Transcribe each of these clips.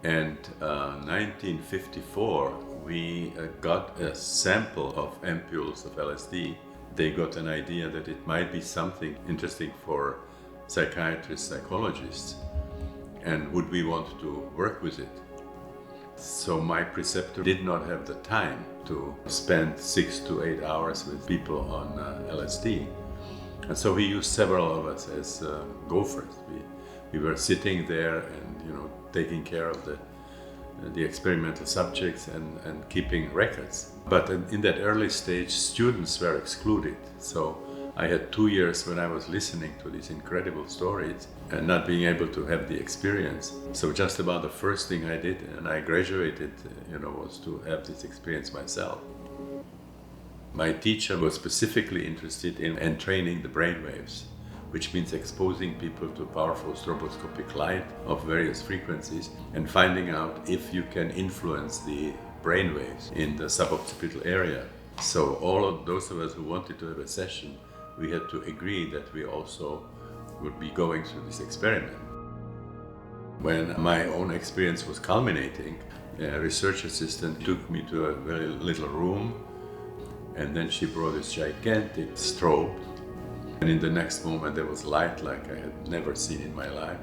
And 1954, we got a sample of ampules of LSD. They got an idea that it might be something interesting for psychiatrists, psychologists, and would we want to work with it? So my preceptor did not have the time to spend 6 to 8 hours with people on LSD. And so he used several of us as gophers. We were sitting there and, taking care of the experimental subjects and keeping records. But in that early stage, students were excluded. So I had 2 years when I was listening to these incredible stories and not being able to have the experience. So just about the first thing I did, and I graduated, was to have this experience myself. My teacher was specifically interested in entraining the brainwaves, which means exposing people to powerful stroboscopic light of various frequencies and finding out if you can influence the brainwaves in the suboccipital area. So all of those of us who wanted to have a session, we had to agree that we also would be going through this experiment. When my own experience was culminating, a research assistant took me to a very little room, and then she brought this gigantic strobe. And in the next moment there was light like I had never seen in my life.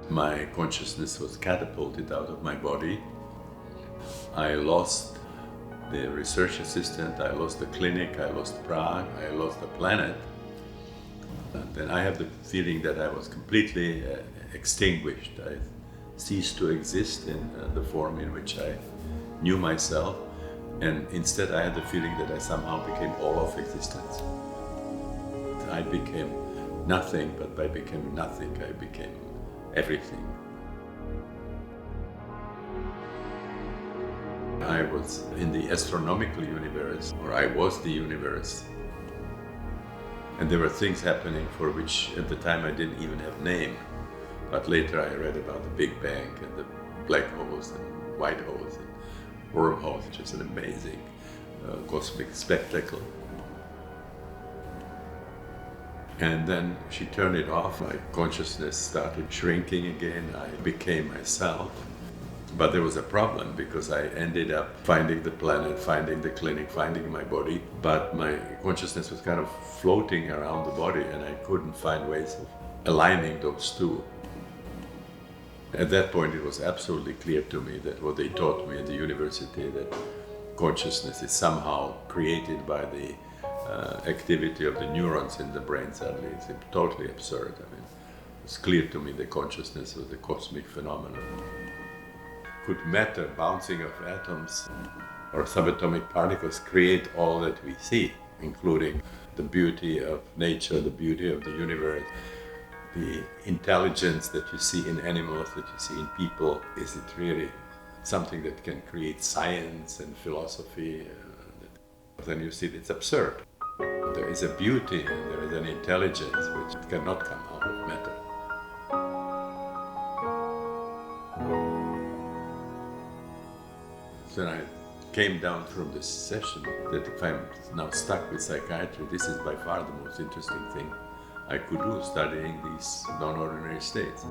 My consciousness was catapulted out of my body. I lost the research assistant, I lost the clinic, I lost Prague, I lost the planet. And then I have the feeling that I was completely extinguished. I ceased to exist in the form in which I knew myself. And instead I had the feeling that I somehow became all of existence. I became nothing, but by becoming nothing, I became everything. I was in the astronomical universe, or I was the universe. And there were things happening for which at the time I didn't even have name. But later I read about the Big Bang and the black holes and white holes and wormholes, which is an amazing cosmic spectacle. And then she turned it off. My consciousness started shrinking again. I became myself. But there was a problem because I ended up finding the planet, finding the clinic, finding my body. But my consciousness was kind of floating around the body and I couldn't find ways of aligning those two. At that point, it was absolutely clear to me that what they taught me at the university, that consciousness is somehow created by the activity of the neurons in the brain, suddenly it's totally absurd. I mean, it's clear to me that consciousness was a cosmic phenomenon. Could matter, bouncing of atoms or subatomic particles, create all that we see, including the beauty of nature, the beauty of the universe, the intelligence that you see in animals, that you see in people? Is it really something that can create science and philosophy? Then you see it's absurd. There is a beauty and there is an intelligence which cannot come out of matter. So I came down from this session that if I'm now stuck with psychiatry, this is by far the most interesting thing I could do, studying these non-ordinary states.